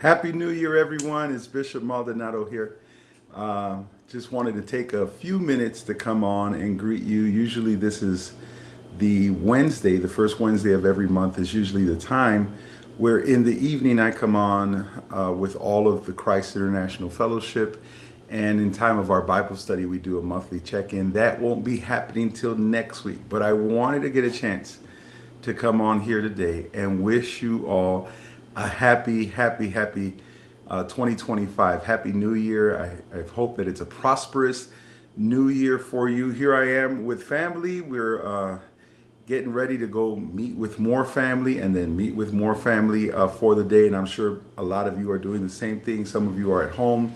Happy New Year, everyone. It's Bishop Maldonado here. Just wanted to take a few minutes to come on and greet you. Usually, this is the Wednesday, the first Wednesday of every month is usually the time where in the evening I come on with all of the Christ International Fellowship. And in time of our Bible study, we do a monthly check in. That won't be happening till next week, but I wanted to get a chance to come on here today and wish you all a happy 2025. Happy New Year. I hope that it's a prosperous new year for you. Here I am with family. We're getting ready to go meet with more family and then meet with more family for the day. And I'm sure a lot of you are doing the same thing. Some of you are at home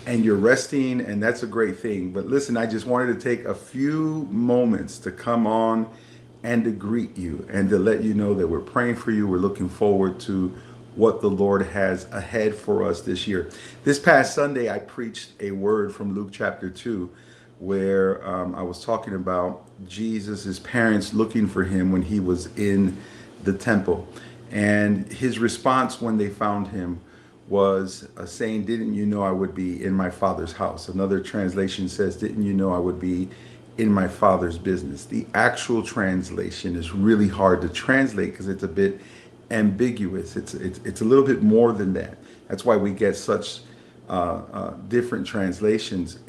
and you're resting, and that's a great thing. But listen, I just wanted to take a few moments to come on and to greet you and to let you know that we're praying for you. We're looking forward to what the Lord has ahead for us this year. This past Sunday, I preached a word from Luke chapter 2, where I was talking about Jesus' parents looking for him when he was in the temple. And his response when they found him was saying, "Didn't you know I would be in my father's house?" Another translation says, "Didn't you know I would be in my father's business?" The actual translation is really hard to translate because it's a bit ambiguous. It's a little bit more than that. That's why we get such different translations.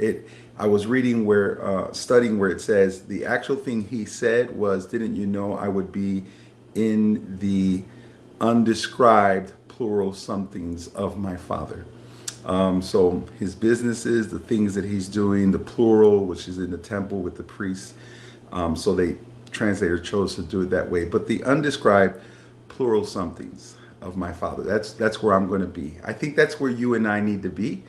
I was reading where studying where it says the actual thing he said was, "Didn't you know I would be in the undescribed plural somethings of my father?" So his businesses, the things that he's doing, the plural, which is in the temple with the priests. So they translator chose to do it that way. But the undescribed plural somethings of my father. That's where I'm going to be. I think that's where you and I need to be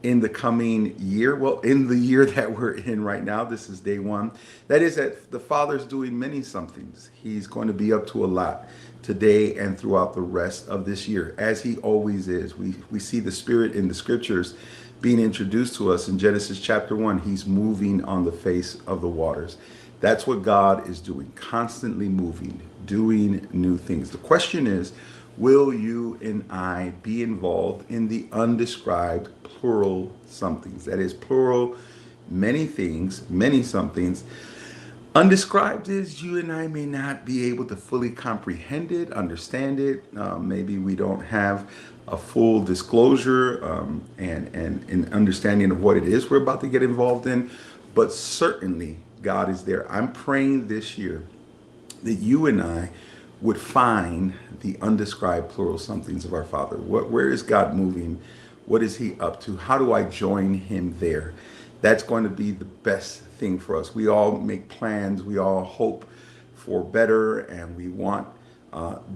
in the coming year. Well, in the year that we're in right now, this is day one. That is that the Father's doing many somethings. He's going to be up to a lot today and throughout the rest of this year, as he always is. We see the Spirit in the scriptures being introduced to us in Genesis chapter 1. He's moving on the face of the waters. That's what God is doing, constantly moving, doing new things. The question is, will you and I be involved in the undescribed plural somethings? That is plural, many things, many somethings. Undescribed is you and I may not be able to fully comprehend it, understand it. Maybe we don't have a full disclosure and an understanding of what it is we're about to get involved in. But certainly God is there. I'm praying this year that you and I would find the undescribed plural somethings of our Father. Where is God moving? What is he up to? How do I join him there? That's going to be the best thing for us. We all make plans. We all hope for better, and we want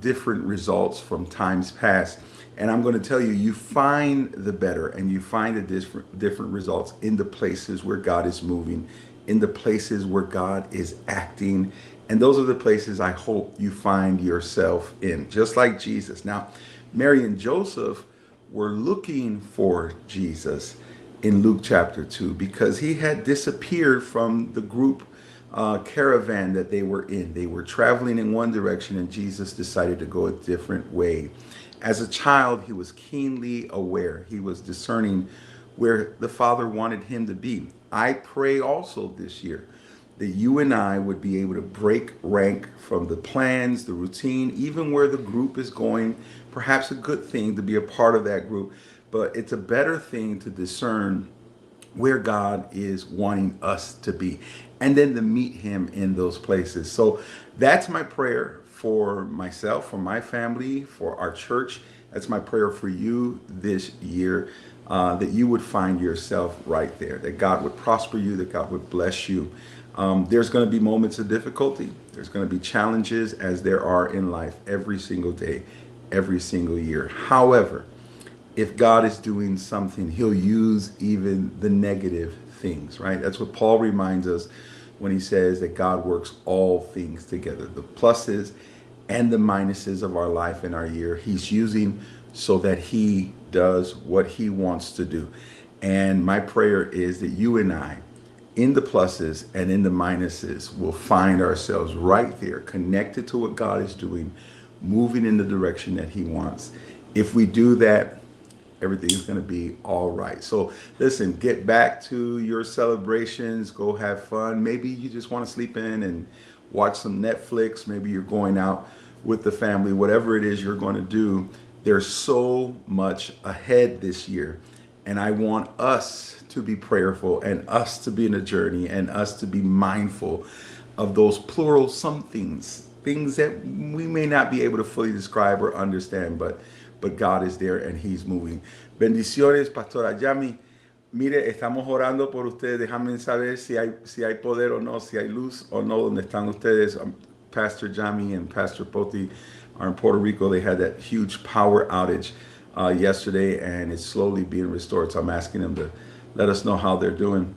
different results from times past. And I'm going to tell you, you find the better and you find the different results in the places where God is moving, in the places where God is acting. And those are the places I hope you find yourself in, just like Jesus. Now, Mary and Joseph were looking for Jesus in Luke chapter 2 because he had disappeared from the group caravan that they were in. They were traveling in one direction and Jesus decided to go a different way. As a child, he was keenly aware. He was discerning where the Father wanted him to be. I pray also this year that you and I would be able to break rank from the plans, the routine, even where the group is going. Perhaps a good thing to be a part of that group, but it's a better thing to discern where God is wanting us to be and then to meet him in those places. So that's my prayer for myself, for my family, for our church. That's my prayer for you this year, that you would find yourself right there, that God would prosper you, that God would bless you. There's going to be moments of difficulty. There's going to be challenges as there are in life every single day, every single year. However, if God is doing something, he'll use even the negative things, right? That's what Paul reminds us when he says that God works all things together, the pluses and the minuses of our life and our year. He's using so that he does what he wants to do. And my prayer is that you and I, in the pluses and in the minuses, will find ourselves right there, connected to what God is doing, moving in the direction that he wants. If we do that, everything's going to be all right. So listen, get back to your celebrations, go have fun. Maybe you just want to sleep in and watch some Netflix. Maybe you're going out with the family, whatever it is you're going to do. There's so much ahead this year. And I want us to be prayerful and us to be in a journey and us to be mindful of those plural somethings, things that we may not be able to fully describe or understand, but God is there and He's moving. Bendiciones, Pastora Yami. Mire, estamos orando por ustedes. Déjame saber si hay poder o no, si hay luz o no, donde están ustedes. Pastor Jami and Pastor Poti are in Puerto Rico. They had that huge power outage yesterday, and it's slowly being restored. So I'm asking them to let us know how they're doing.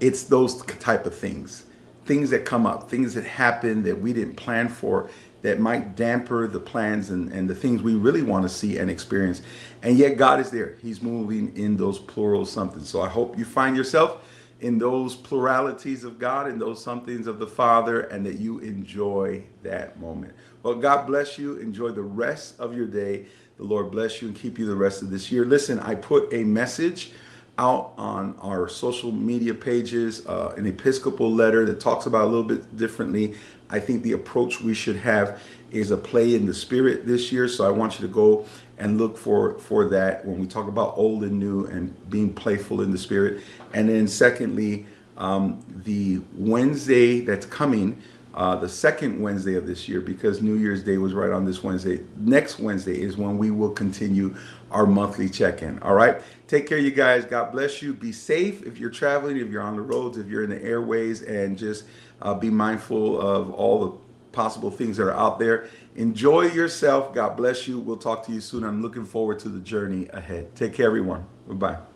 It's those type of things that come up, things that happen that we didn't plan for, that might damper the plans and the things we really want to see and experience. And yet God is there. He's moving in those plural somethings. So I hope you find yourself in those pluralities of God, in those somethings of the Father, and that you enjoy that moment. Well, God bless you. Enjoy the rest of your day. The Lord bless you and keep you the rest of this year. Listen, I put a message out on our social media pages, an Episcopal letter that talks about a little bit differently. I think the approach we should have is a play in the spirit this year. So I want you to go and look for that when we talk about old and new and being playful in the spirit. And then secondly, the Wednesday that's coming, the second Wednesday of this year, because New Year's Day was right on this Wednesday. Next Wednesday is when we will continue our monthly check-in. All right. Take care, you guys. God bless you. Be safe if you're traveling, if you're on the roads, if you're in the airways, and just be mindful of all the possible things that are out there. Enjoy yourself. God bless you. We'll talk to you soon. I'm looking forward to the journey ahead. Take care, everyone. Bye-bye.